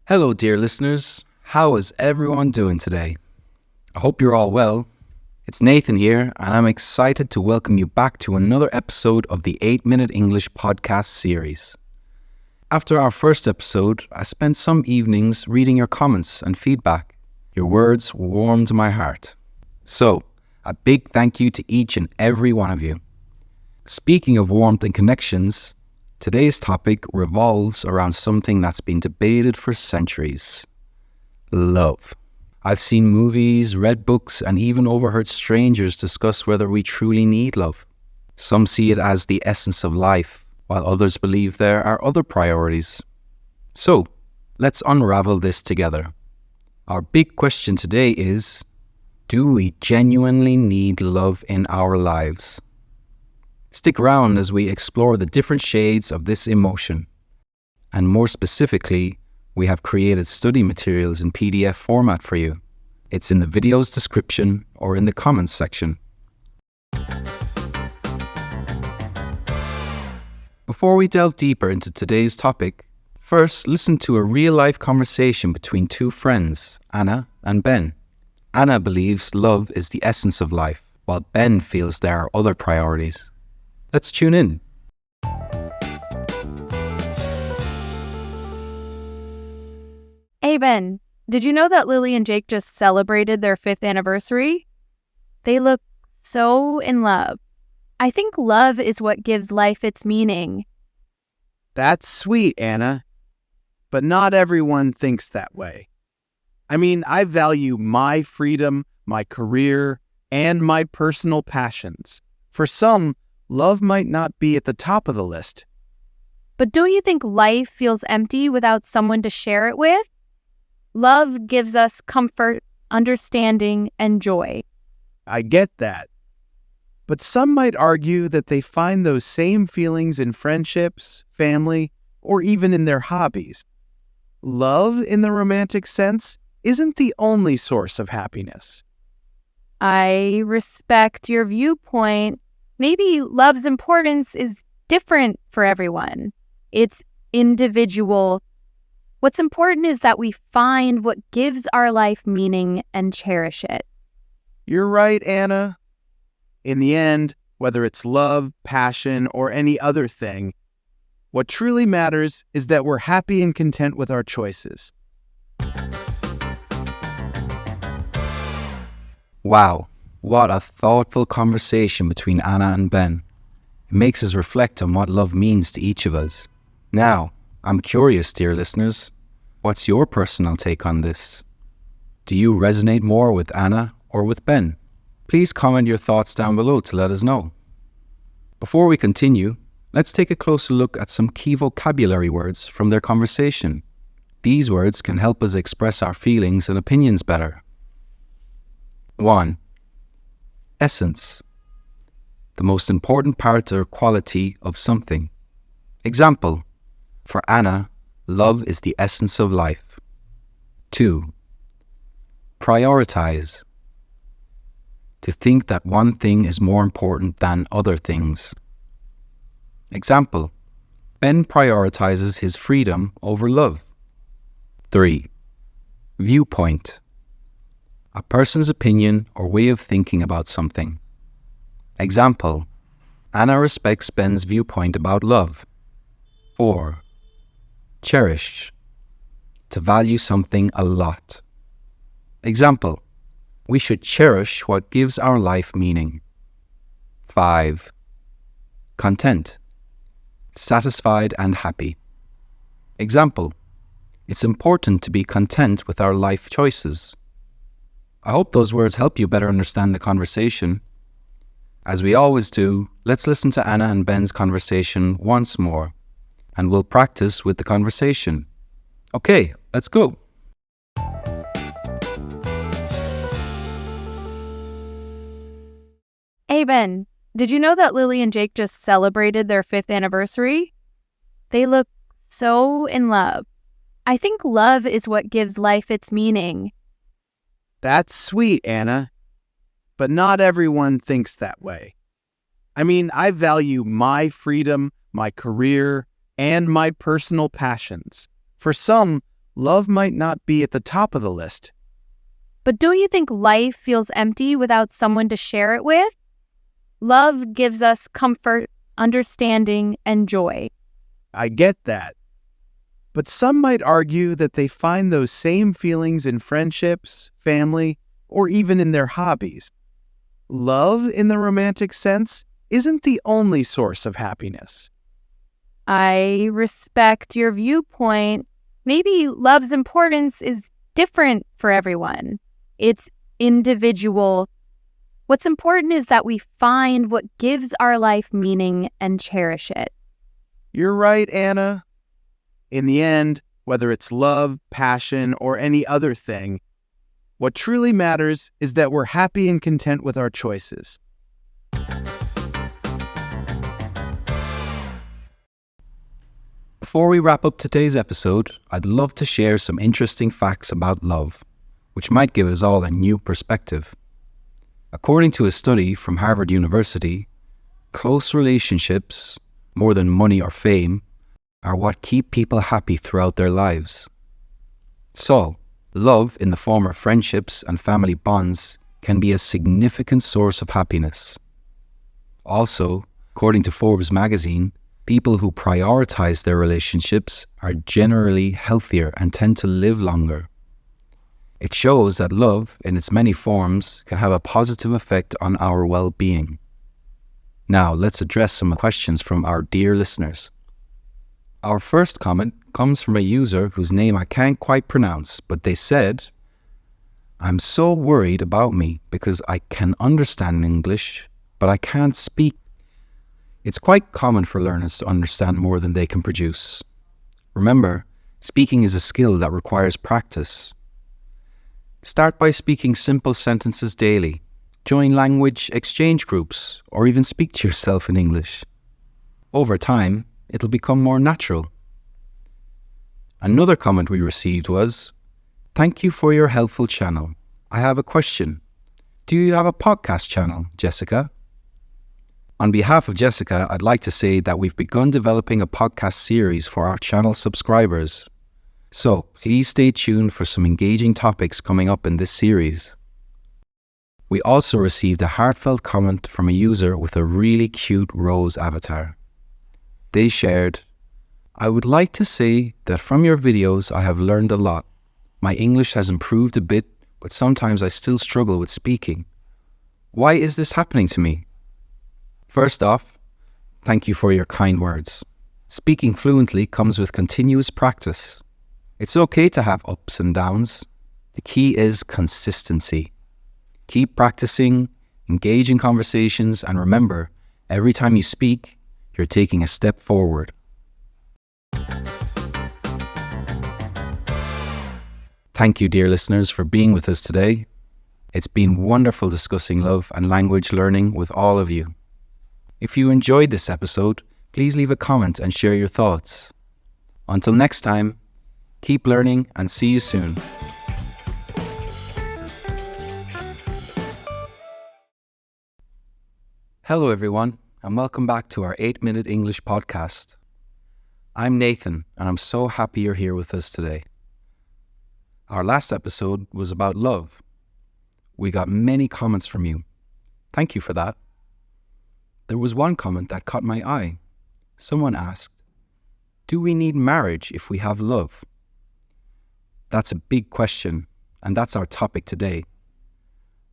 Hello, dear listeners. How is everyone doing today? I hope you're all well. It's Nathan here, and I'm excited to welcome you back to another episode of the 8-Minute English podcast series. After our first episode, I spent some evenings reading your comments and feedback. Your words warmed my heart. So, a big thank you to each and every one of you. Speaking of warmth and connections, today's topic revolves around something that's been debated for centuries. Love. I've seen movies, read books, and even overheard strangers discuss whether we truly need love. Some see it as the essence of life, while others believe there are other priorities. So, let's unravel this together. Our big question today is, do we genuinely need love in our lives? Stick around as we explore the different shades of this emotion. And more specifically, we have created study materials in PDF format for you. It's in the video's description or in the comments section. Before we delve deeper into today's topic, first listen to a real-life conversation between two friends, Anna and Ben. Anna believes love is the essence of life, while Ben feels there are other priorities. Let's tune in. Hey Ben, did you know that Lily and Jake just celebrated their 5th anniversary? They look so in love. I think love is what gives life its meaning. That's sweet, Anna. But not everyone thinks that way. I value my freedom, my career, and my personal passions. For some, love might not be at the top of the list. But don't you think life feels empty without someone to share it with? Love gives us comfort, understanding, and joy. I get that. But some might argue that they find those same feelings in friendships, family, or even in their hobbies. Love, in the romantic sense, isn't the only source of happiness. I respect your viewpoint. Maybe love's importance is different for everyone. It's individual. What's important is that we find what gives our life meaning and cherish it. You're right, Anna. In the end, whether it's love, passion, or any other thing, what truly matters is that we're happy and content with our choices. Wow, what a thoughtful conversation between Anna and Ben. It makes us reflect on what love means to each of us. Now, I'm curious, dear listeners, what's your personal take on this? Do you resonate more with Anna or with Ben? Please comment your thoughts down below to let us know. Before we continue, let's take a closer look at some key vocabulary words from their conversation. These words can help us express our feelings and opinions better. 1. Essence. The most important part or quality of something. Example, for Anna, love is the essence of life. 2. Prioritize. To think that one thing is more important than other things. Example, Ben prioritizes his freedom over love. 3. Viewpoint. A person's opinion or way of thinking about something. Example, Anna respects Ben's viewpoint about love. 4. Cherish. To value something a lot. Example, we should cherish what gives our life meaning. 5. Content. Satisfied and happy. Example, it's important to be content with our life choices. I hope those words help you better understand the conversation. As we always do, let's listen to Anna and Ben's conversation once more, and we'll practice with the conversation. Okay, let's go. Hey Ben, did you know that Lily and Jake just celebrated their 5th anniversary? They look so in love. I think love is what gives life its meaning. That's sweet, Anna. But not everyone thinks that way. I value my freedom, my career, and my personal passions. For some, love might not be at the top of the list. But don't you think life feels empty without someone to share it with? Love gives us comfort, understanding, and joy. I get that. But some might argue that they find those same feelings in friendships, family, or even in their hobbies. Love, in the romantic sense, isn't the only source of happiness. I respect your viewpoint. Maybe love's importance is different for everyone. It's individual. What's important is that we find what gives our life meaning and cherish it. You're right, Anna. In the end, whether it's love, passion, or any other thing, what truly matters is that we're happy and content with our choices. Before we wrap up today's episode, I'd love to share some interesting facts about love, which might give us all a new perspective. According to a study from Harvard University, close relationships, more than money or fame, are what keep people happy throughout their lives. So, love in the form of friendships and family bonds can be a significant source of happiness. Also, according to Forbes magazine, people who prioritize their relationships are generally healthier and tend to live longer. It shows that love, in its many forms, can have a positive effect on our well-being. Now, let's address some questions from our dear listeners. Our first comment comes from a user whose name I can't quite pronounce, but they said, "I'm so worried about me because I can understand English, but I can't speak." It's quite common for learners to understand more than they can produce. Remember, speaking is a skill that requires practice. Start by speaking simple sentences daily. Join language exchange groups, or even speak to yourself in English. Over time, it'll become more natural. Another comment we received was, "Thank you for your helpful channel. I have a question. Do you have a podcast channel, Jessica?" On behalf of Jessica, I'd like to say that we've begun developing a podcast series for our channel subscribers. So please stay tuned for some engaging topics coming up in this series. We also received a heartfelt comment from a user with a really cute rose avatar. They shared, "I would like to say that from your videos I have learned a lot. My English has improved a bit, but sometimes I still struggle with speaking. Why is this happening to me?" First off, thank you for your kind words. Speaking fluently comes with continuous practice. It's okay to have ups and downs. The key is consistency. Keep practicing, engage in conversations, and remember, every time you speak, you're taking a step forward. Thank you, dear listeners, for being with us today. It's been wonderful discussing love and language learning with all of you. If you enjoyed this episode, please leave a comment and share your thoughts. Until next time, keep learning and see you soon. Hello everyone, and welcome back to our 8-Minute English podcast. I'm Nathan, and I'm so happy you're here with us today. Our last episode was about love. We got many comments from you. Thank you for that. There was one comment that caught my eye. Someone asked, "Do we need marriage if we have love?" That's a big question, and that's our topic today.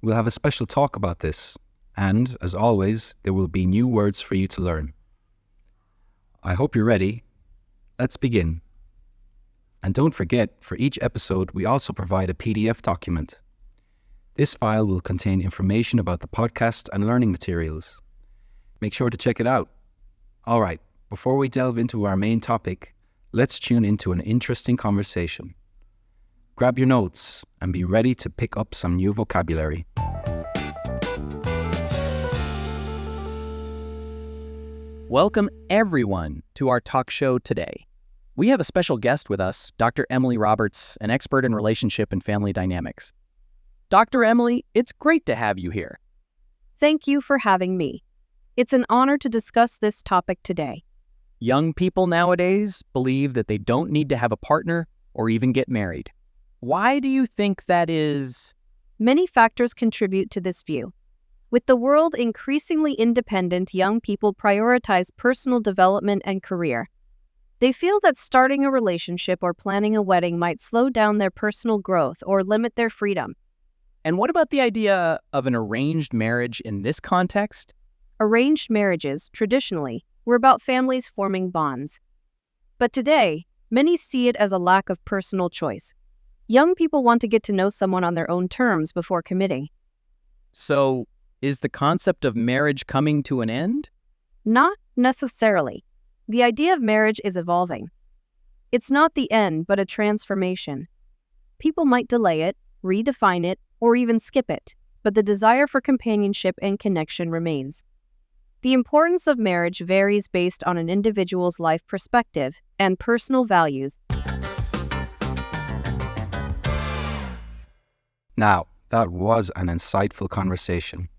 We'll have a special talk about this, and, as always, there will be new words for you to learn. I hope you're ready. Let's begin. And don't forget, for each episode, we also provide a PDF document. This file will contain information about the podcast and learning materials. Make sure to check it out. All right, before we delve into our main topic, let's tune into an interesting conversation. Grab your notes and be ready to pick up some new vocabulary. Welcome, everyone, to our talk show today. We have a special guest with us, Dr. Emily Roberts, an expert in relationship and family dynamics. Dr. Emily, it's great to have you here. Thank you for having me. It's an honor to discuss this topic today. Young people nowadays believe that they don't need to have a partner or even get married. Why do you think that is? Many factors contribute to this view. With the world increasingly independent, young people prioritize personal development and career. They feel that starting a relationship or planning a wedding might slow down their personal growth or limit their freedom. And what about the idea of an arranged marriage in this context? Arranged marriages, traditionally, were about families forming bonds. But today, many see it as a lack of personal choice. Young people want to get to know someone on their own terms before committing. So, is the concept of marriage coming to an end? Not necessarily. The idea of marriage is evolving. It's not the end, but a transformation. People might delay it, redefine it, or even skip it, but the desire for companionship and connection remains. The importance of marriage varies based on an individual's life perspective and personal values. Now, that was an insightful conversation.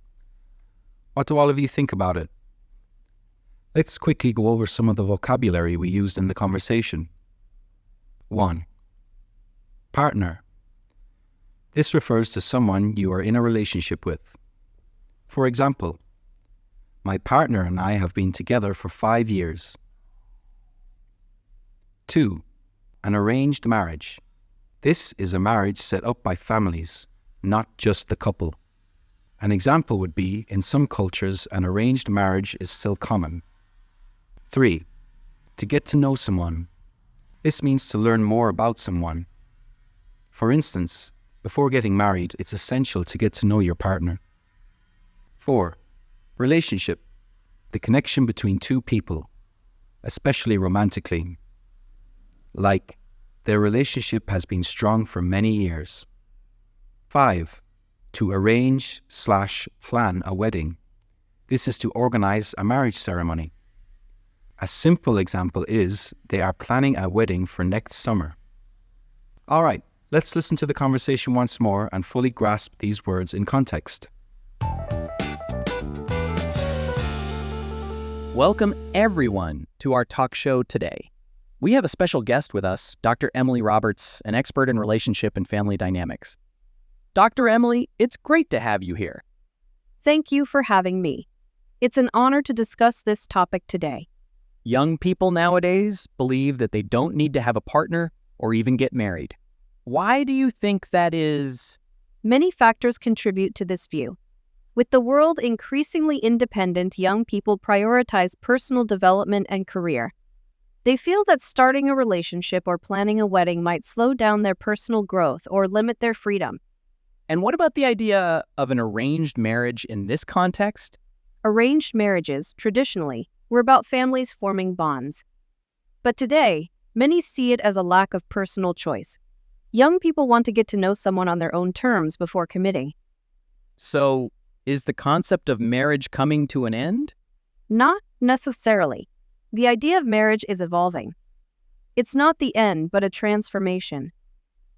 What do all of you think about it? Let's quickly go over some of the vocabulary we used in the conversation. 1. Partner. This refers to someone you are in a relationship with. For example, my partner and I have been together for 5 years. 2. An arranged marriage. This is a marriage set up by families, not just the couple. An example would be, in some cultures, an arranged marriage is still common. 3. To get to know someone. This means to learn more about someone. For instance, before getting married, it's essential to get to know your partner. 4. Relationship. The connection between two people, especially romantically. Like, their relationship has been strong for many years. 5. To arrange/plan a wedding. This is to organize a marriage ceremony. A simple example is they are planning a wedding for next summer. All right, let's listen to the conversation once more and fully grasp these words in context. Welcome, everyone, to our talk show today. We have a special guest with us, Dr. Emily Roberts, an expert in relationship and family dynamics. Dr. Emily, it's great to have you here. Thank you for having me. It's an honor to discuss this topic today. Young people nowadays believe that they don't need to have a partner or even get married. Why do you think that is? Many factors contribute to this view. With the world increasingly independent, young people prioritize personal development and career. They feel that starting a relationship or planning a wedding might slow down their personal growth or limit their freedom. And what about the idea of an arranged marriage in this context? Arranged marriages, traditionally, were about families forming bonds. But today, many see it as a lack of personal choice. Young people want to get to know someone on their own terms before committing. So, is the concept of marriage coming to an end? Not necessarily. The idea of marriage is evolving. It's not the end, but a transformation.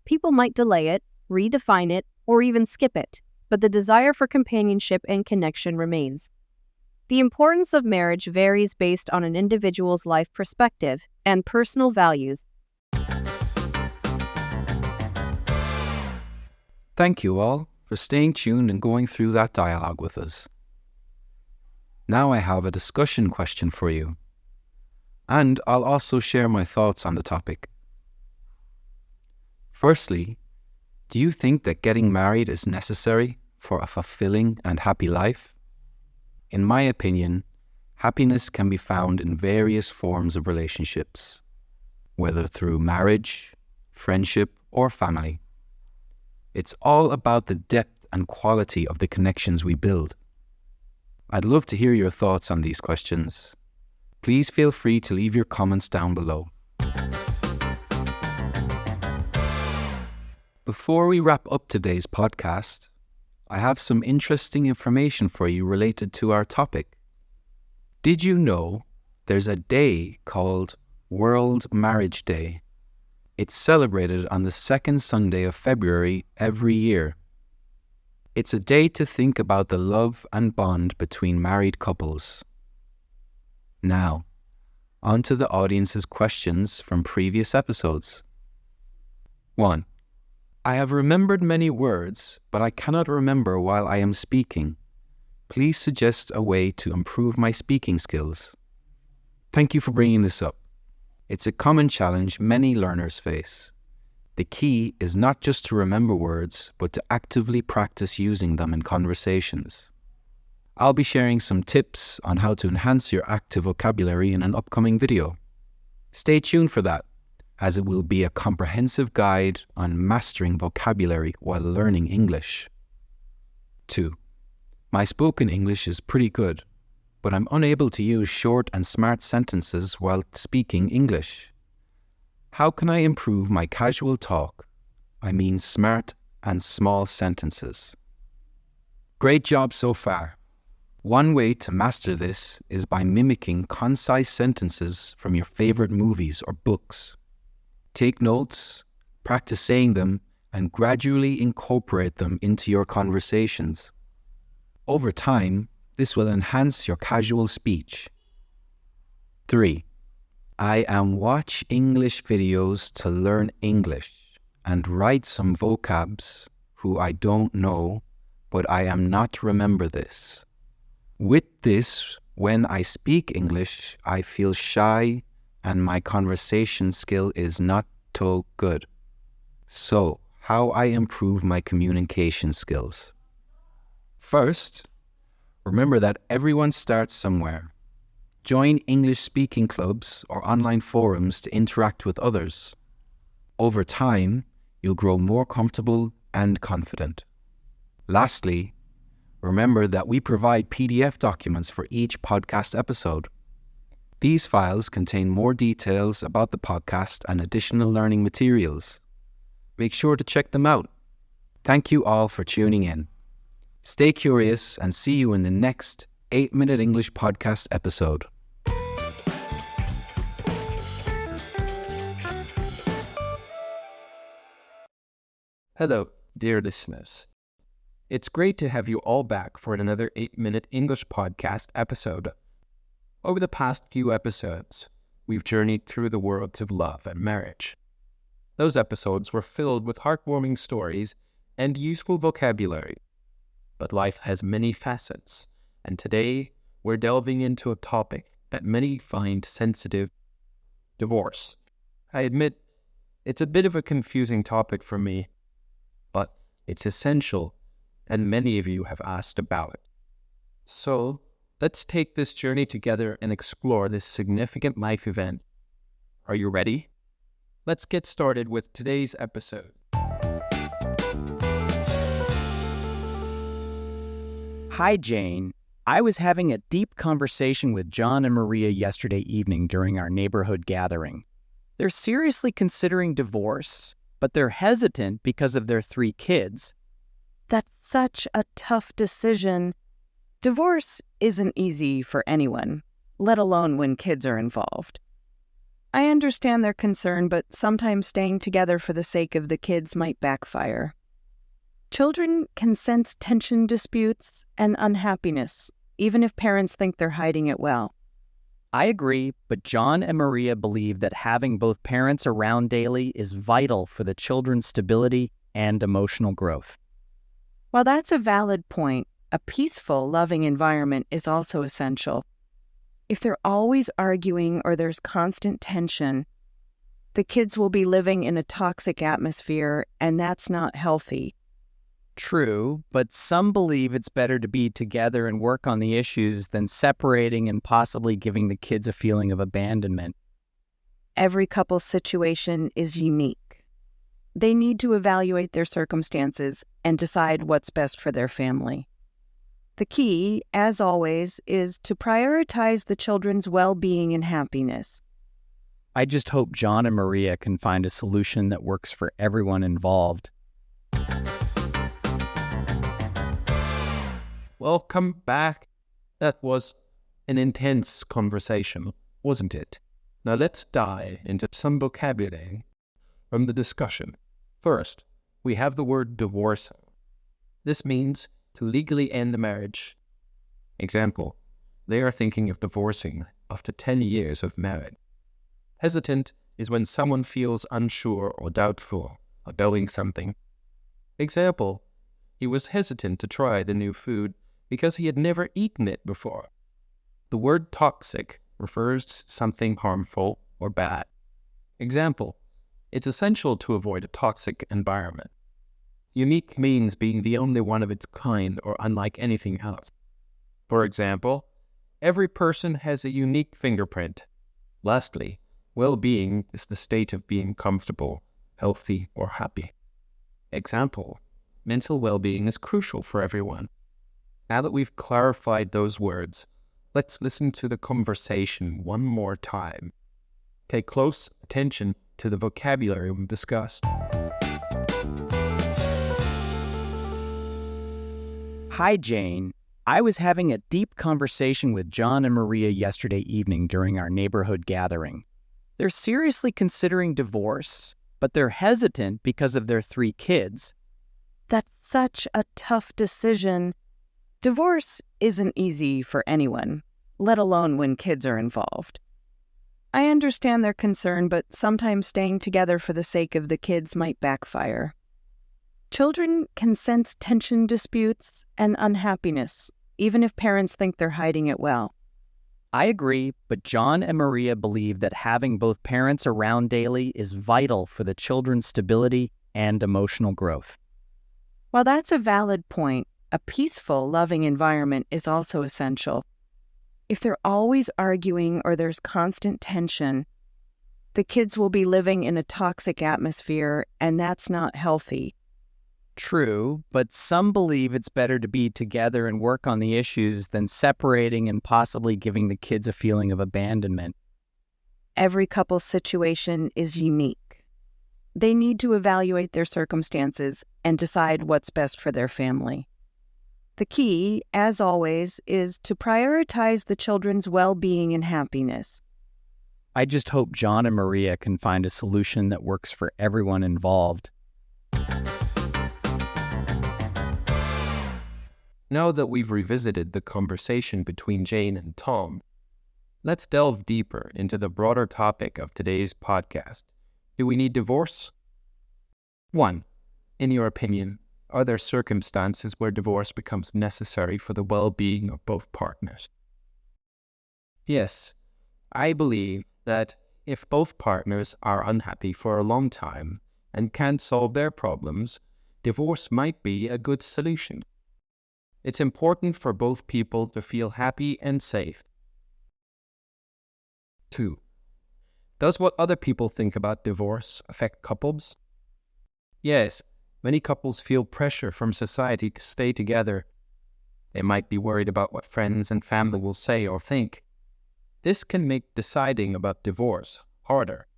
People might delay it, redefine it, or even skip it, but the desire for companionship and connection remains. The importance of marriage varies based on an individual's life perspective and personal values. Thank you all for staying tuned and going through that dialogue with us. Now I have a discussion question for you, and I'll also share my thoughts on the topic. Firstly, do you think that getting married is necessary for a fulfilling and happy life? In my opinion, happiness can be found in various forms of relationships, whether through marriage, friendship, or family. It's all about the depth and quality of the connections we build. I'd love to hear your thoughts on these questions. Please feel free to leave your comments down below. Before we wrap up today's podcast, I have some interesting information for you related to our topic. Did you know there's a day called World Marriage Day? It's celebrated on the second Sunday of February every year. It's a day to think about the love and bond between married couples. Now, on to the audience's questions from previous episodes. 1. I have remembered many words, but I cannot remember while I am speaking. Please suggest a way to improve my speaking skills. Thank you for bringing this up. It's a common challenge many learners face. The key is not just to remember words, but to actively practice using them in conversations. I'll be sharing some tips on how to enhance your active vocabulary in an upcoming video. Stay tuned for that, as it will be a comprehensive guide on mastering vocabulary while learning English. 2. My spoken English is pretty good, but I'm unable to use short and smart sentences while speaking English. How can I improve my casual talk? I mean smart and small sentences. Great job so far. One way to master this is by mimicking concise sentences from your favorite movies or books. Take notes, practice saying them, and gradually incorporate them into your conversations. Over time, this will enhance your casual speech. 3. I am watch English videos to learn English and write some vocabs who I don't know, but I am not remember this. With this, when I speak English, I feel shy and my conversation skill is not so good. So, how I improve my communication skills? First, remember that everyone starts somewhere. Join English speaking clubs or online forums to interact with others. Over time, you'll grow more comfortable and confident. Lastly, remember that we provide PDF documents for each podcast episode. These files contain more details about the podcast and additional learning materials. Make sure to check them out. Thank you all for tuning in. Stay curious and see you in the next 8-Minute English podcast episode. Hello, dear listeners. It's great to have you all back for another 8-Minute English podcast episode. Over the past few episodes, we've journeyed through the worlds of love and marriage. Those episodes were filled with heartwarming stories and useful vocabulary. But life has many facets, and today we're delving into a topic that many find sensitive: divorce. I admit, it's a bit of a confusing topic for me, but it's essential, and many of you have asked about it. So, let's take this journey together and explore this significant life event. Are you ready? Let's get started with today's episode. Hi, Jane. I was having a deep conversation with John and Maria yesterday evening during our neighborhood gathering. They're seriously considering divorce, but they're hesitant because of their 3 kids. That's such a tough decision. Divorce isn't easy for anyone, let alone when kids are involved. I understand their concern, but sometimes staying together for the sake of the kids might backfire. Children can sense tension, disputes, and unhappiness, even if parents think they're hiding it well. I agree, but John and Maria believe that having both parents around daily is vital for the children's stability and emotional growth. While that's a valid point, a peaceful, loving environment is also essential. If they're always arguing or there's constant tension, the kids will be living in a toxic atmosphere, and that's not healthy. True, but some believe it's better to be together and work on the issues than separating and possibly giving the kids a feeling of abandonment. Every couple's situation is unique. They need to evaluate their circumstances and decide what's best for their family. The key, as always, is to prioritize the children's well-being and happiness. I just hope John and Maria can find a solution that works for everyone involved. Welcome back. That was an intense conversation, wasn't it? Now let's dive into some vocabulary from the discussion. First, we have the word divorce. This means to legally end the marriage. Example, they are thinking of divorcing after 10 years of marriage. Hesitant is when someone feels unsure or doubtful doing something. Example, he was hesitant to try the new food because he had never eaten it before. The word toxic refers to something harmful or bad. Example, it's essential to avoid a toxic environment. Unique means being the only one of its kind or unlike anything else. For example, every person has a unique fingerprint. Lastly, well-being is the state of being comfortable, healthy, or happy. Example, mental well-being is crucial for everyone. Now that we've clarified those words, let's listen to the conversation one more time. Pay close attention to the vocabulary we discussed. Hi, Jane. I was having a deep conversation with John and Maria yesterday evening during our neighborhood gathering. They're seriously considering divorce, but they're hesitant because of their 3 kids. That's such a tough decision. Divorce isn't easy for anyone, let alone when kids are involved. I understand their concern, but sometimes staying together for the sake of the kids might backfire. Children can sense tension, disputes, and unhappiness, even if parents think they're hiding it well. I agree, but John and Maria believe that having both parents around daily is vital for the children's stability and emotional growth. While that's a valid point, a peaceful, loving environment is also essential. If they're always arguing or there's constant tension, the kids will be living in a toxic atmosphere, and that's not healthy. True, but some believe it's better to be together and work on the issues than separating and possibly giving the kids a feeling of abandonment. Every couple's situation is unique. They need to evaluate their circumstances and decide what's best for their family. The key, as always, is to prioritize the children's well-being and happiness. I just hope John and Maria can find a solution that works for everyone involved. Now that we've revisited the conversation between Jane and Tom, let's delve deeper into the broader topic of today's podcast. Do we need divorce? 1. In your opinion, are there circumstances where divorce becomes necessary for the well-being of both partners? Yes, I believe that if both partners are unhappy for a long time and can't solve their problems, divorce might be a good solution. It's important for both people to feel happy and safe. 2. Does what other people think about divorce affect couples? Yes, many couples feel pressure from society to stay together. They might be worried about what friends and family will say or think. This can make deciding about divorce harder.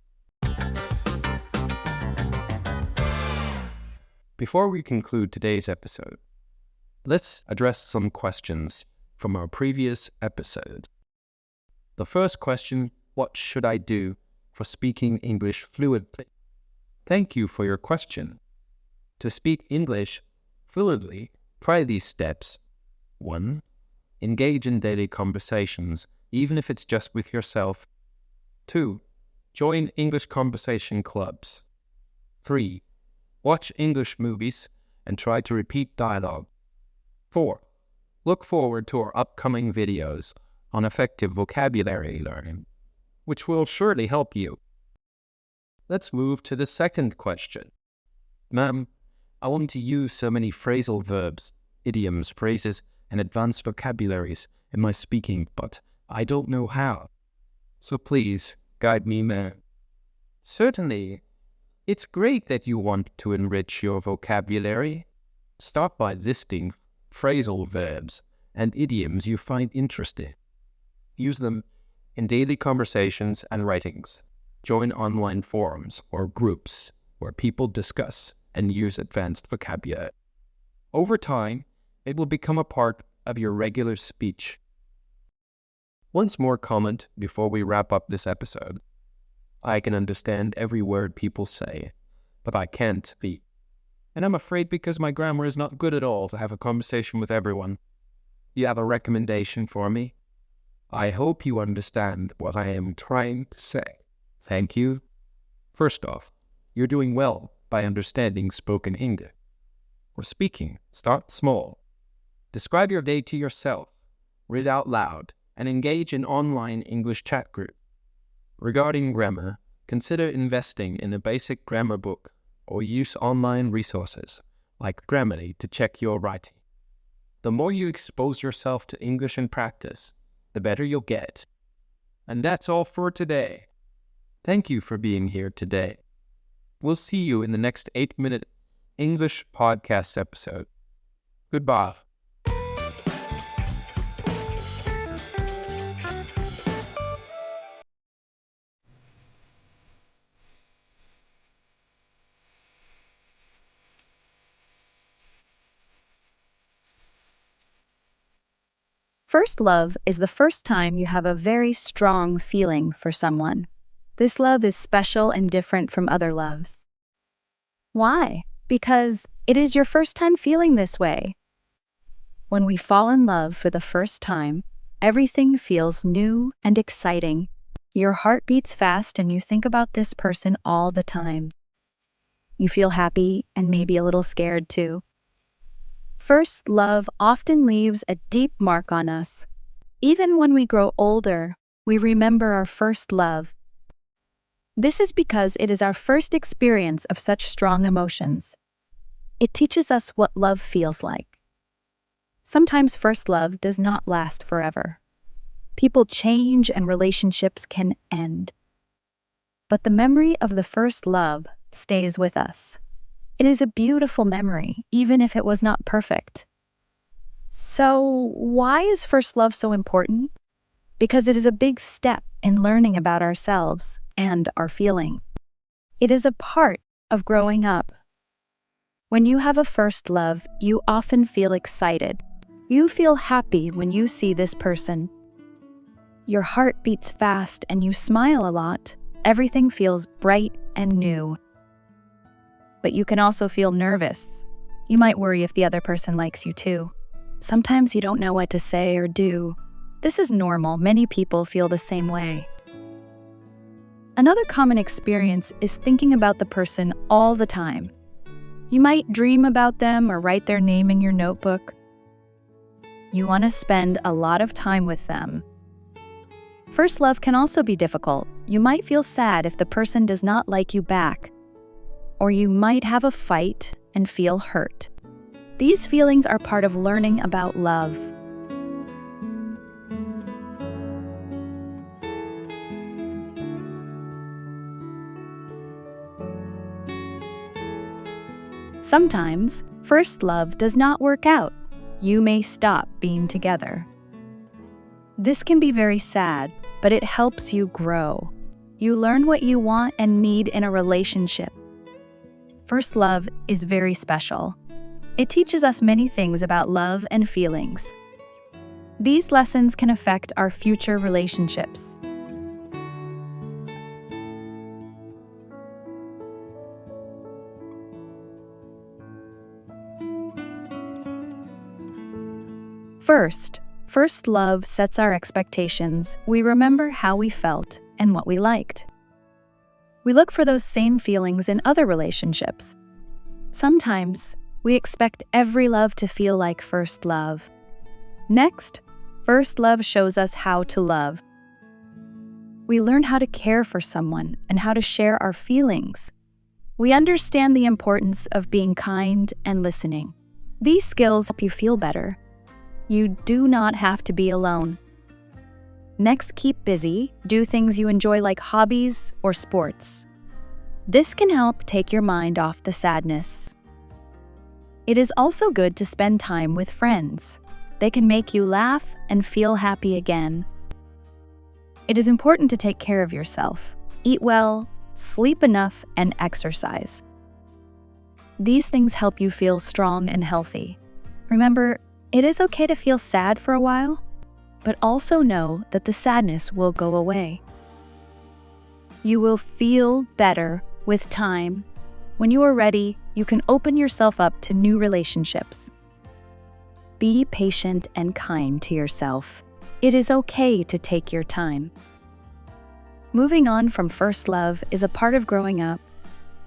Before we conclude today's episode, let's address some questions from our previous episode. The first question, what should I do for speaking English fluently? Thank you for your question. To speak English fluently, try these steps. 1. Engage in daily conversations, even if it's just with yourself. 2. Join English conversation clubs. 3. Watch English movies and try to repeat dialogue. 4. Look forward to our upcoming videos on effective vocabulary learning, which will surely help you. Let's move to the second question. Ma'am, I want to use so many phrasal verbs, idioms, phrases, and advanced vocabularies in my speaking, but I don't know how. So please guide me, ma'am. Certainly. It's great that you want to enrich your vocabulary. Start by listing phrasal verbs and idioms you find interesting. Use them in daily conversations and writings. Join online forums or groups where people discuss and use advanced vocabulary. Over time, it will become a part of your regular speech. Once more comment before we wrap up this episode. I can understand every word people say, but I can't speak. And I'm afraid because my grammar is not good at all to have a conversation with everyone. You have a recommendation for me? I hope you understand what I am trying to say. Thank you. First off, you're doing well by understanding spoken English. For speaking, start small. Describe your day to yourself, read out loud, and engage in online English chat group. Regarding grammar, consider investing in a basic grammar book or use online resources like Grammarly to check your writing. The more you expose yourself to English in practice, the better you'll get. And that's all for today. Thank you for being here today. We'll see you in the next 8-minute English podcast episode. Goodbye. First love is the first time you have a very strong feeling for someone. This love is special and different from other loves. Why? Because it is your first time feeling this way. When we fall in love for the first time, everything feels new and exciting. Your heart beats fast and you think about this person all the time. You feel happy and maybe a little scared too. First love often leaves a deep mark on us. Even when we grow older, we remember our first love. This is because it is our first experience of such strong emotions. It teaches us what love feels like. Sometimes first love does not last forever. People change and relationships can end. But the memory of the first love stays with us. It is a beautiful memory, even if it was not perfect. So, why is first love so important? Because it is a big step in learning about ourselves and our feeling. It is a part of growing up. When you have a first love, you often feel excited. You feel happy when you see this person. Your heart beats fast and you smile a lot. Everything feels bright and new. But you can also feel nervous. You might worry if the other person likes you too. Sometimes you don't know what to say or do. This is normal. Many people feel the same way. Another common experience is thinking about the person all the time. You might dream about them or write their name in your notebook. You want to spend a lot of time with them. First love can also be difficult. You might feel sad if the person does not like you back. Or you might have a fight and feel hurt. These feelings are part of learning about love. Sometimes, first love does not work out. You may stop being together. This can be very sad, but it helps you grow. You learn what you want and need in a relationship. First love is very special. It teaches us many things about love and feelings. These lessons can affect our future relationships. First love sets our expectations. We remember how we felt and what we liked. We look for those same feelings in other relationships. Sometimes, we expect every love to feel like first love. Next, first love shows us how to love. We learn how to care for someone and how to share our feelings. We understand the importance of being kind and listening. These skills help you feel better. You do not have to be alone. Next, keep busy. Do things you enjoy like hobbies or sports. This can help take your mind off the sadness. It is also good to spend time with friends. They can make you laugh and feel happy again. It is important to take care of yourself. Eat well, sleep enough, and exercise. These things help you feel strong and healthy. Remember, it is okay to feel sad for a while, but also know that the sadness will go away. You will feel better with time. When you are ready, you can open yourself up to new relationships. Be patient and kind to yourself. It is okay to take your time. Moving on from first love is a part of growing up.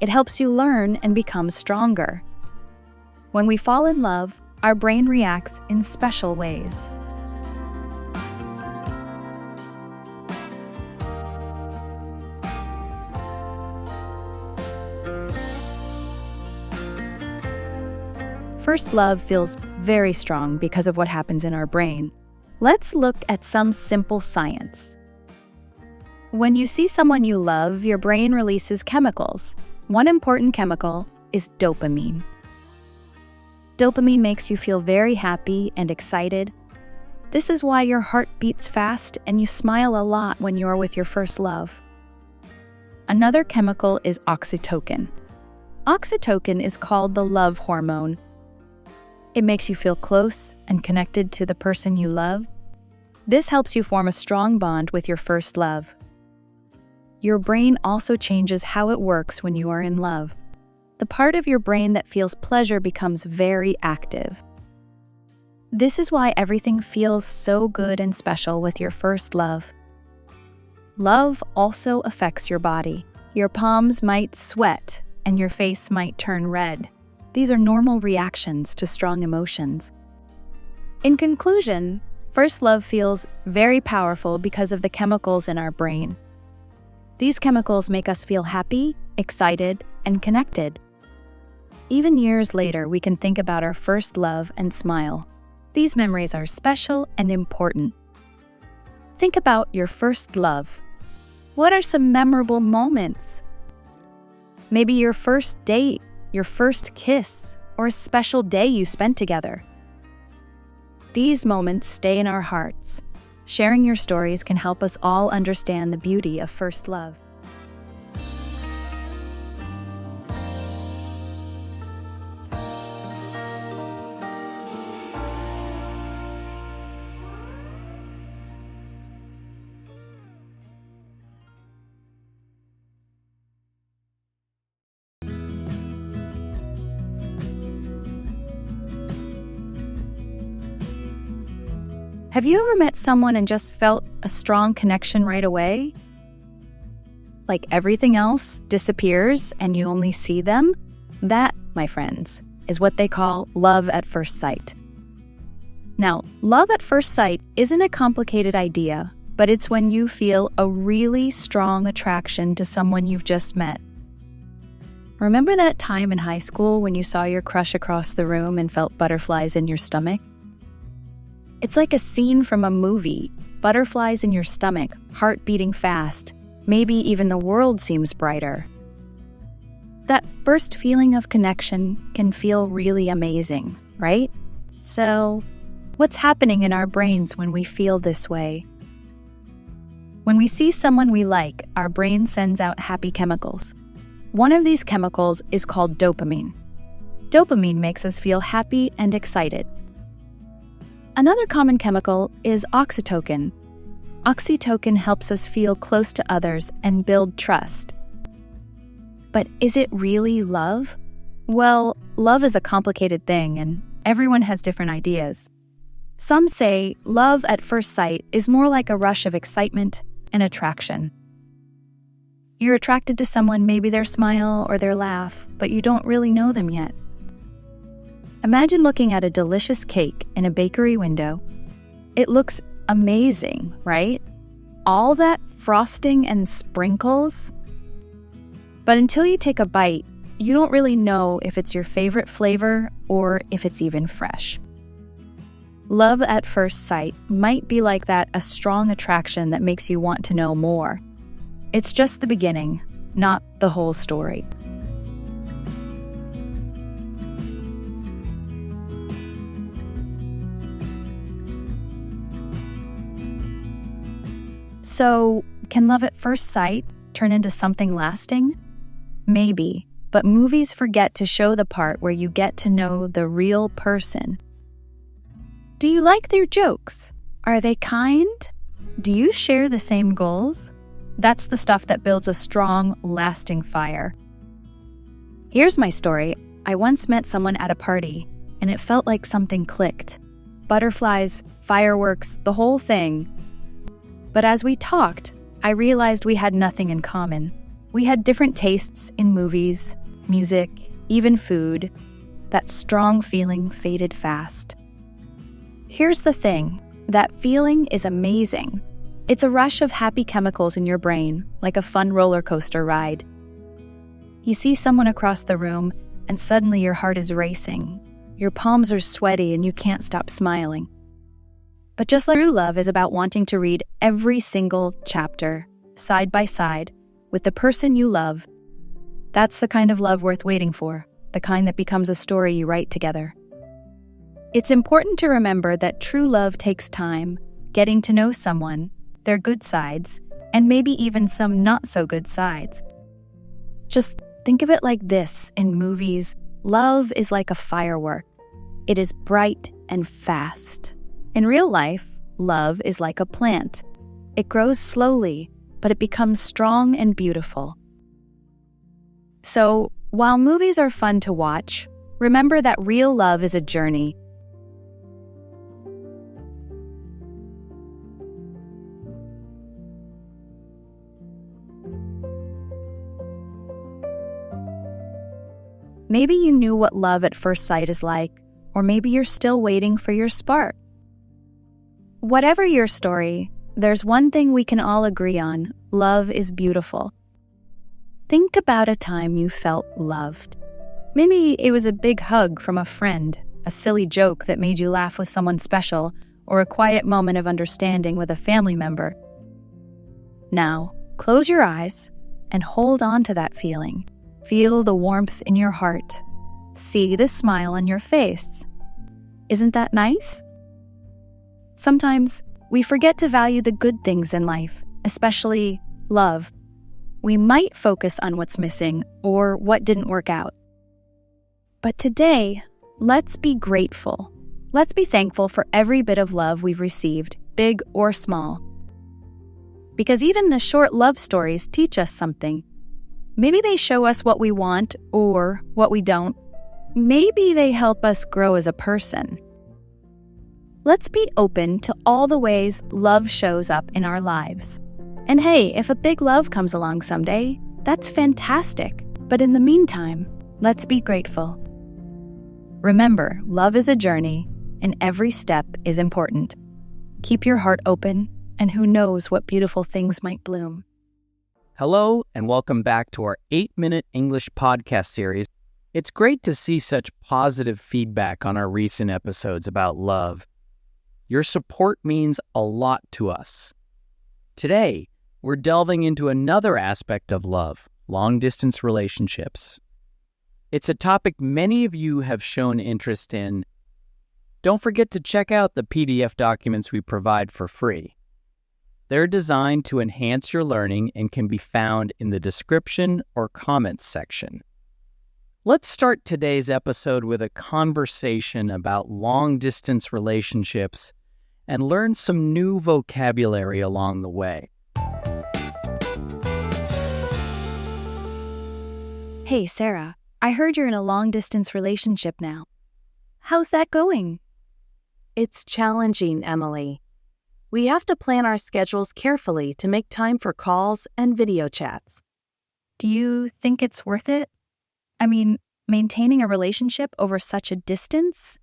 It helps you learn and become stronger. When we fall in love, our brain reacts in special ways. First love feels very strong because of what happens in our brain. Let's look at some simple science. When you see someone you love, your brain releases chemicals. One important chemical is dopamine. Dopamine makes you feel very happy and excited. This is why your heart beats fast and you smile a lot when you're with your first love. Another chemical is oxytocin. Oxytocin is called the love hormone. It makes you feel close and connected to the person you love. This helps you form a strong bond with your first love. Your brain also changes how it works when you are in love. The part of your brain that feels pleasure becomes very active. This is why everything feels so good and special with your first love. Love also affects your body. Your palms might sweat and your face might turn red. These are normal reactions to strong emotions. In conclusion, first love feels very powerful because of the chemicals in our brain. These chemicals make us feel happy, excited, and connected. Even years later, we can think about our first love and smile. These memories are special and important. Think about your first love. What are some memorable moments? Maybe your first date, your first kiss, or a special day you spent together. These moments stay in our hearts. Sharing your stories can help us all understand the beauty of first love. Have you ever met someone and just felt a strong connection right away? Like everything else disappears and you only see them? That, my friends, is what they call love at first sight. Now, love at first sight isn't a complicated idea, but it's when you feel a really strong attraction to someone you've just met. Remember that time in high school when you saw your crush across the room and felt butterflies in your stomach? It's like a scene from a movie. Butterflies in your stomach, heart beating fast. Maybe even the world seems brighter. That first feeling of connection can feel really amazing, right? So, what's happening in our brains when we feel this way? When we see someone we like, our brain sends out happy chemicals. One of these chemicals is called dopamine. Dopamine makes us feel happy and excited. Another common chemical is oxytocin. Oxytocin helps us feel close to others and build trust. But is it really love? Well, love is a complicated thing and everyone has different ideas. Some say love at first sight is more like a rush of excitement and attraction. You're attracted to someone, maybe their smile or their laugh, but you don't really know them yet. Imagine looking at a delicious cake in a bakery window. It looks amazing, right? All that frosting and sprinkles. But until you take a bite, you don't really know if it's your favorite flavor or if it's even fresh. Love at first sight might be like that, a strong attraction that makes you want to know more. It's just the beginning, not the whole story. So, can love at first sight turn into something lasting? Maybe, but movies forget to show the part where you get to know the real person. Do you like their jokes? Are they kind? Do you share the same goals? That's the stuff that builds a strong, lasting fire. Here's my story. I once met someone at a party, and it felt like something clicked. Butterflies, fireworks, the whole thing. But as we talked, I realized we had nothing in common. We had different tastes in movies, music, even food. That strong feeling faded fast. Here's the thing, that feeling is amazing. It's a rush of happy chemicals in your brain, like a fun roller coaster ride. You see someone across the room, and suddenly your heart is racing. Your palms are sweaty and you can't stop smiling. But just like true love is about wanting to read every single chapter, side by side, with the person you love, that's the kind of love worth waiting for, the kind that becomes a story you write together. It's important to remember that true love takes time, getting to know someone, their good sides, and maybe even some not-so-good sides. Just think of it like this in movies. Love is like a firework. It is bright and fast. In real life, love is like a plant. It grows slowly, but it becomes strong and beautiful. So, while movies are fun to watch, remember that real love is a journey. Maybe you knew what love at first sight is like, or maybe you're still waiting for your spark. Whatever your story, there's one thing we can all agree on: love is beautiful. Think about a time you felt loved. Maybe it was a big hug from a friend, a silly joke that made you laugh with someone special, or a quiet moment of understanding with a family member. Now, close your eyes and hold on to that feeling. Feel the warmth in your heart. See the smile on your face. Isn't that nice? Sometimes we forget to value the good things in life, especially love. We might focus on what's missing or what didn't work out. But today, let's be grateful. Let's be thankful for every bit of love we've received, big or small. Because even the short love stories teach us something. Maybe they show us what we want or what we don't. Maybe they help us grow as a person. Let's be open to all the ways love shows up in our lives. And hey, if a big love comes along someday, that's fantastic. But in the meantime, let's be grateful. Remember, love is a journey, and every step is important. Keep your heart open, and who knows what beautiful things might bloom. Hello, and welcome back to our 8-Minute English podcast series. It's great to see such positive feedback on our recent episodes about love. Your support means a lot to us. Today, we're delving into another aspect of love, long-distance relationships. It's a topic many of you have shown interest in. Don't forget to check out the PDF documents we provide for free. They're designed to enhance your learning and can be found in the description or comments section. Let's start today's episode with a conversation about long-distance relationships and learn some new vocabulary along the way. Hey, Sarah, I heard you're in a long-distance relationship now. How's that going? It's challenging, Emily. We have to plan our schedules carefully to make time for calls and video chats. Do you think it's worth it? I mean, maintaining a relationship over such a distance?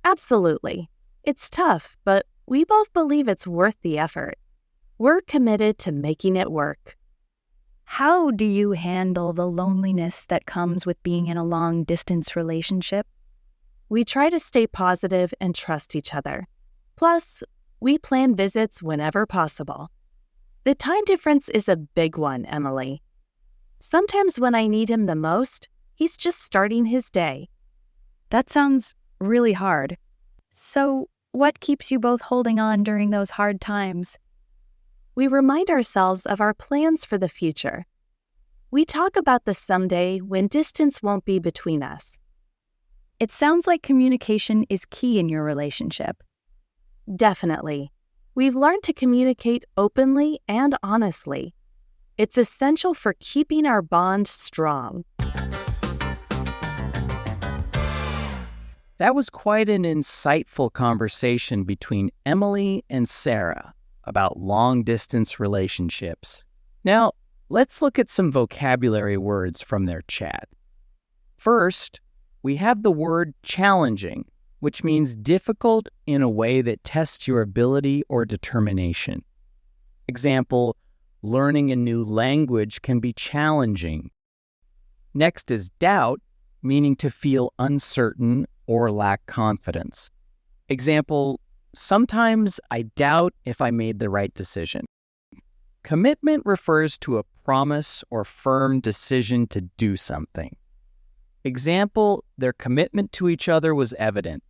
Absolutely. It's tough, but we both believe it's worth the effort. We're committed to making it work. How do you handle the loneliness that comes with being in a long-distance relationship? We try to stay positive and trust each other. Plus, we plan visits whenever possible. The time difference is a big one, Emily. Sometimes when I need him the most, he's just starting his day. That sounds really hard. So, what keeps you both holding on during those hard times? We remind ourselves of our plans for the future. We talk about the someday when distance won't be between us. It sounds like communication is key in your relationship. Definitely. We've learned to communicate openly and honestly. It's essential for keeping our bond strong. That was quite an insightful conversation between Emily and Sarah about long-distance relationships. Now, Let's look at some vocabulary words from their chat. First, we have the word challenging, which means difficult in a way that tests your ability or determination. Example, learning a new language can be challenging. Next is doubt, meaning to feel uncertain or lack confidence. Example, sometimes I doubt if I made the right decision. Commitment refers to a promise or firm decision to do something. Example, their commitment to each other was evident.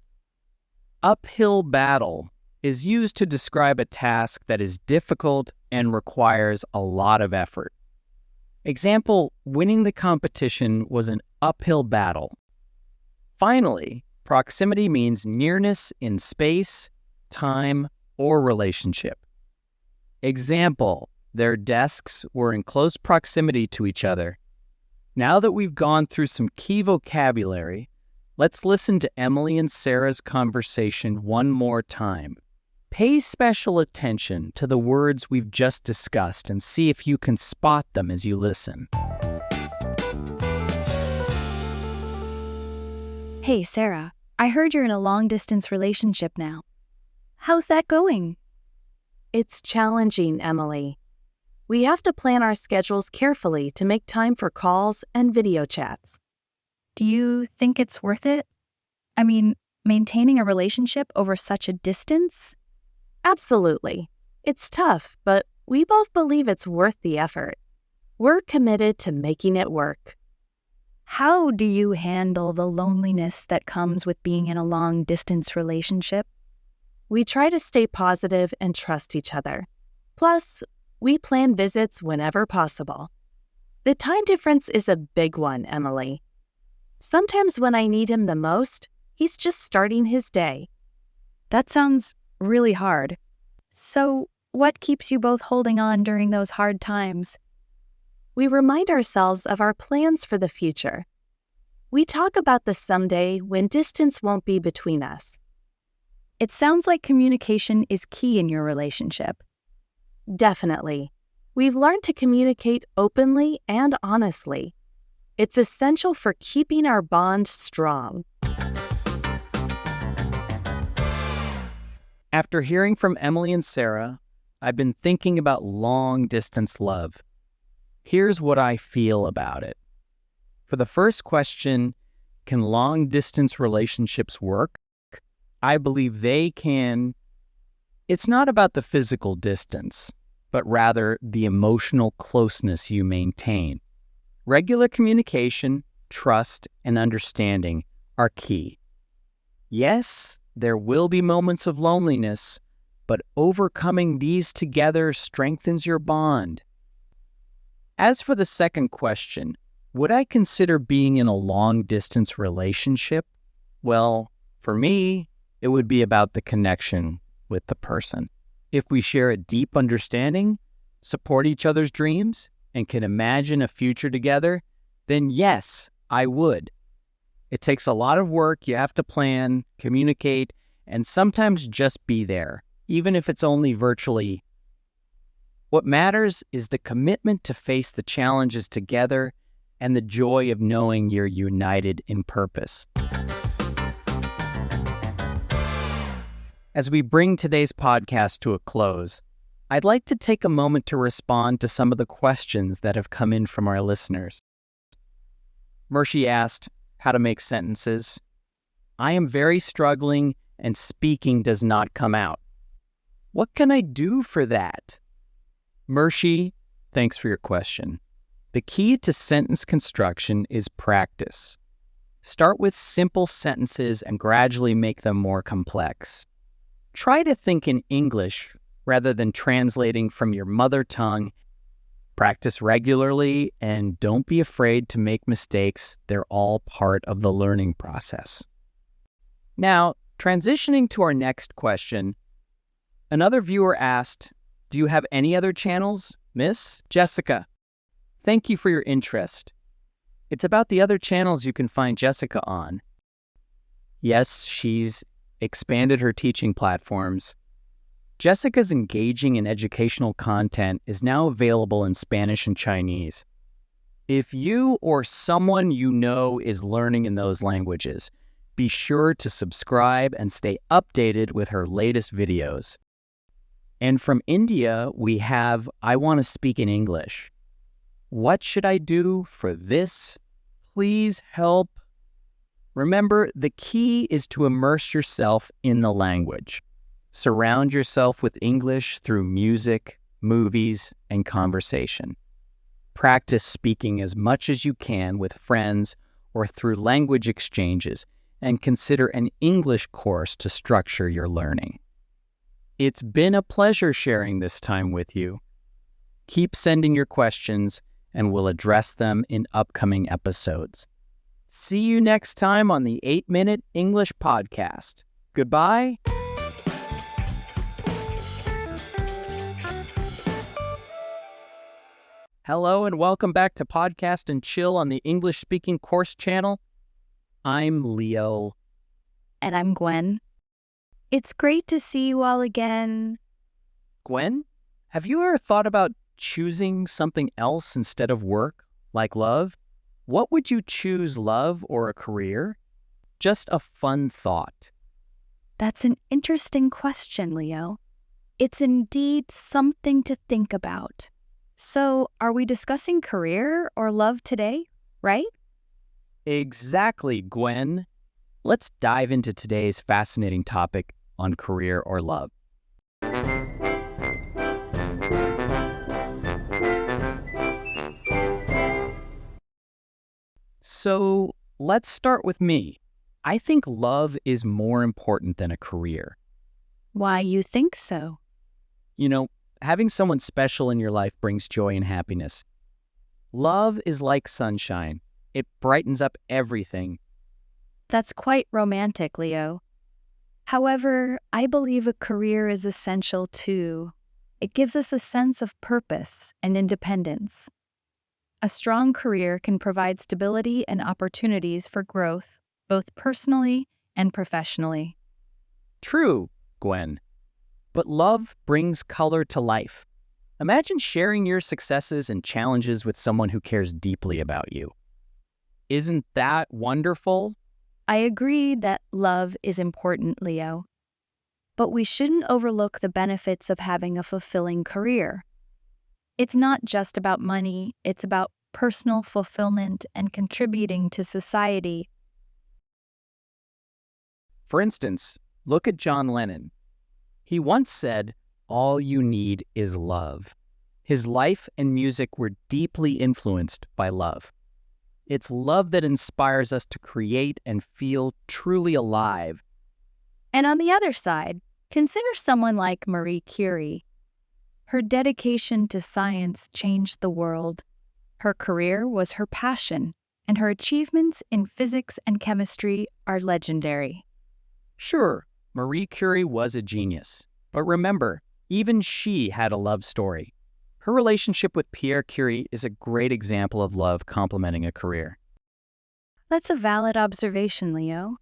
Uphill battle is used to describe a task that is difficult and requires a lot of effort. Example, winning the competition was an uphill battle. Finally, proximity means nearness in space, time, or relationship. Example, their desks were in close proximity to each other. Now that we've gone through some key vocabulary, let's listen to Emily and Sarah's conversation one more time. Pay special attention to the words we've just discussed and see if you can spot them as you listen. Hey, Sarah, I heard you're in a long-distance relationship now. How's that going? It's challenging, Emily. We have to plan our schedules carefully to make time for calls and video chats. Do you think it's worth it? I mean, maintaining a relationship over such a distance? Absolutely. It's tough, but we both believe it's worth the effort. We're committed to making it work. How do you handle the loneliness that comes with being in a long-distance relationship? We try to stay positive and trust each other. Plus, we plan visits whenever possible. The time difference is a big one, Emily. Sometimes when I need him the most, he's just starting his day. That sounds really hard. So, what keeps you both holding on during those hard times? We remind ourselves of our plans for the future. We talk about the someday when distance won't be between us. It sounds like communication is key in your relationship. Definitely. We've learned to communicate openly and honestly. It's essential for keeping our bond strong. After hearing from Emily and Sarah, I've been thinking about long-distance love. Here's what I feel about it. For the first question, can long-distance relationships work? I believe they can. It's not about the physical distance, but rather the emotional closeness you maintain. Regular communication, trust, and understanding are key. Yes, there will be moments of loneliness, but overcoming these together strengthens your bond. As for the second question, would I consider being in a long-distance relationship? Well, for me, it would be about the connection with the person. If we share a deep understanding, support each other's dreams, and can imagine a future together, then yes, I would. It takes a lot of work. You have to plan, communicate, and sometimes just be there, even if it's only virtually. What matters is the commitment to face the challenges together and the joy of knowing you're united in purpose. As we bring today's podcast to a close, I'd like to take a moment to respond to some of the questions that have come in from our listeners. Mershi asked how to make sentences. I am very struggling and speaking does not come out. What can I do for that? Mershi, thanks for your question. The key to sentence construction is practice. Start with simple sentences and gradually make them more complex. Try to think in English rather than translating from your mother tongue. Practice regularly and don't be afraid to make mistakes. They're all part of the learning process. Now, transitioning to our next question, another viewer asked, do you have any other channels, Miss Jessica? Thank you for your interest. It's about the other channels you can find Jessica on. Yes, she's expanded her teaching platforms. Jessica's engaging and educational content is now available in Spanish and Chinese. If you or someone you know is learning in those languages, be sure to subscribe and stay updated with her latest videos. And from India, we have I Want to Speak in English. What should I do for this? Please help. Remember, the key is to immerse yourself in the language. Surround yourself with English through music, movies, and conversation. Practice speaking as much as you can with friends or through language exchanges, and consider an English course to structure your learning. It's been a pleasure sharing this time with you. Keep sending your questions, and we'll address them in upcoming episodes. See you next time on the 8-Minute English Podcast. Goodbye. Hello and welcome back to Podcast and Chill on the English Speaking Course channel. I'm Leo. And I'm Gwen. It's great to see you all again. Gwen, have you ever thought about choosing something else instead of work, like love? What would you choose, love or a career? Just a fun thought. That's an interesting question, Leo. It's indeed something to think about. So, are we discussing career or love today, right? Exactly, Gwen. Let's dive into today's fascinating topic on career or love. So, let's start with me. I think love is more important than a career. Why you think so? You know, having someone special in your life brings joy and happiness. Love is like sunshine. It brightens up everything. That's quite romantic, Leo. However, I believe a career is essential too. It gives us a sense of purpose and independence. A strong career can provide stability and opportunities for growth, both personally and professionally. True, Gwen. But love brings color to life. Imagine sharing your successes and challenges with someone who cares deeply about you. Isn't that wonderful? I agree that love is important, Leo. But we shouldn't overlook the benefits of having a fulfilling career. It's not just about money, it's about personal fulfillment and contributing to society. For instance, look at John Lennon. He once said, "All you need is love." His life and music were deeply influenced by love. It's love that inspires us to create and feel truly alive. And on the other side, consider someone like Marie Curie. Her dedication to science changed the world. Her career was her passion, and her achievements in physics and chemistry are legendary. Sure, Marie Curie was a genius. But remember, even she had a love story. Her relationship with Pierre Curie is a great example of love complementing a career. That's a valid observation, Leo.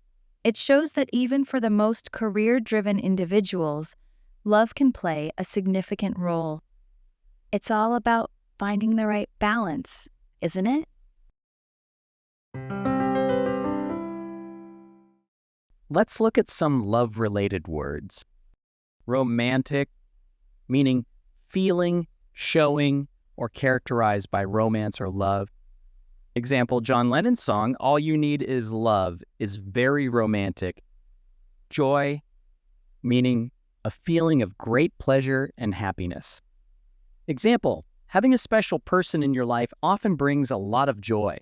It shows that even for the most career-driven individuals, love can play a significant role. It's all about finding the right balance, isn't it? Let's look at some love-related words. Romantic, meaning feeling, showing, or characterized by romance or love. Example, John Lennon's song, "All You Need Is Love," is very romantic. Joy, meaning a feeling of great pleasure and happiness. Example, having a special person in your life often brings a lot of joy.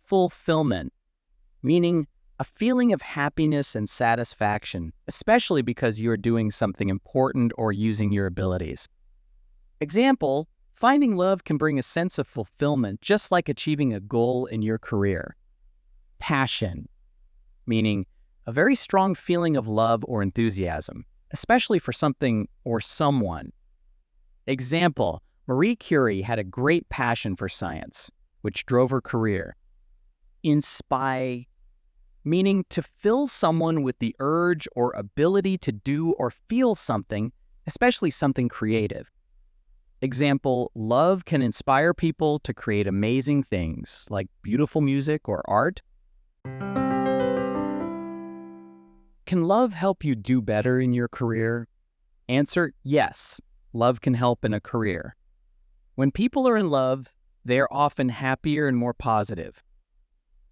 Fulfillment, meaning a feeling of happiness and satisfaction, especially because you are doing something important or using your abilities. Example, finding love can bring a sense of fulfillment, just like achieving a goal in your career. Passion, meaning a very strong feeling of love or enthusiasm, especially for something or someone. Example, Marie Curie had a great passion for science, which drove her career. Inspire, meaning to fill someone with the urge or ability to do or feel something especially something creative. Example, love can inspire people to create amazing things like beautiful music or art. Can love help you do better in your career? Answer, yes, love can help in a career. When people are in love, they are often happier and more positive.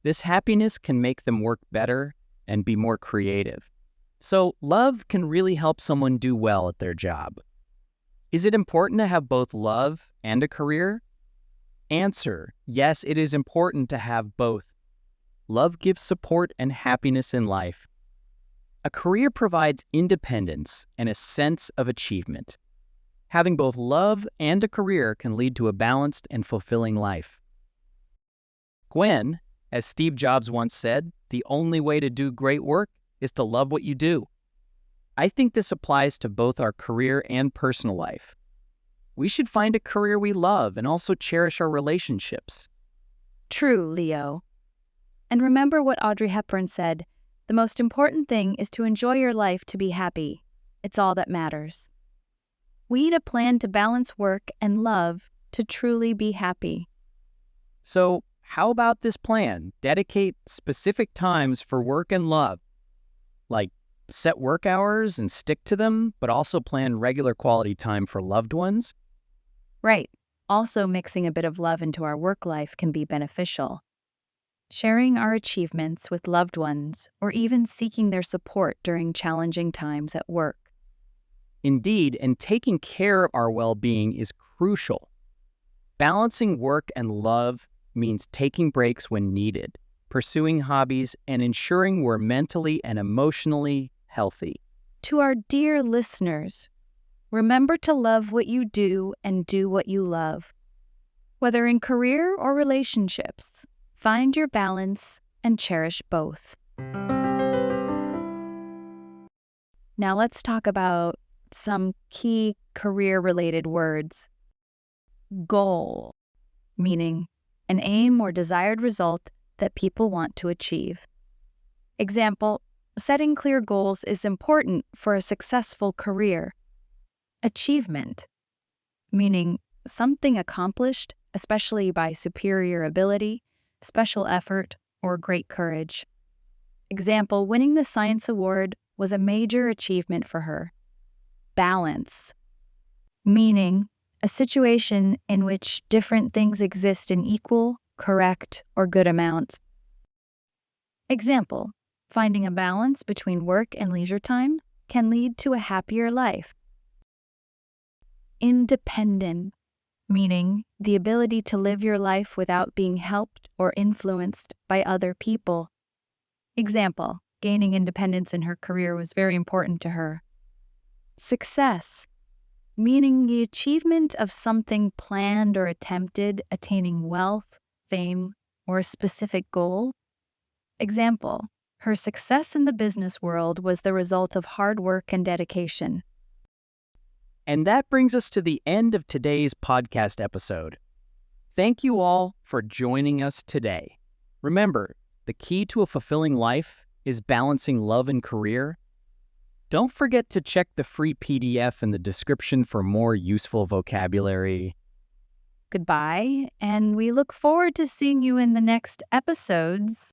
This happiness can make them work better and be more creative. So love can really help someone do well at their job. Is it important to have both love and a career? Answer, yes, it is important to have both. Love gives support and happiness in life. A career provides independence and a sense of achievement. Having both love and a career can lead to a balanced and fulfilling life. Gwen, as Steve Jobs once said, the only way to do great work is to love what you do. I think this applies to both our career and personal life. We should find a career we love and also cherish our relationships. True, Leo. And remember what Audrey Hepburn said, the most important thing is to enjoy your life to be happy. It's all that matters. We need a plan to balance work and love to truly be happy. So, how about this plan? Dedicate specific times for work and love. Like, set work hours and stick to them, but also plan regular quality time for loved ones. Right. Also, mixing a bit of love into our work life can be beneficial. Sharing our achievements with loved ones, or even seeking their support during challenging times at work. Indeed, and taking care of our well-being is crucial. Balancing work and love means taking breaks when needed, pursuing hobbies, and ensuring we're mentally and emotionally healthy. To our dear listeners, remember to love what you do and do what you love. Whether in career or relationships, find your balance and cherish both. Now let's talk about some key career-related words. Goal, meaning an aim or desired result that people want to achieve. Example, setting clear goals is important for a successful career. Achievement, meaning something accomplished, especially by superior ability, special effort, or great courage. Example, winning the science award was a major achievement for her. Balance, meaning a situation in which different things exist in equal, correct, or good amounts. Example, finding a balance between work and leisure time can lead to a happier life. Independent, meaning the ability to live your life without being helped or influenced by other people. Example, gaining independence in her career was very important to her. Success, meaning the achievement of something planned or attempted, attaining wealth, fame, or a specific goal. Example, her success in the business world was the result of hard work and dedication. And that brings us to the end of today's podcast episode. Thank you all for joining us today. Remember, the key to a fulfilling life is balancing love and career. Don't forget to check the free PDF in the description for more useful vocabulary. Goodbye, and we look forward to seeing you in the next episodes.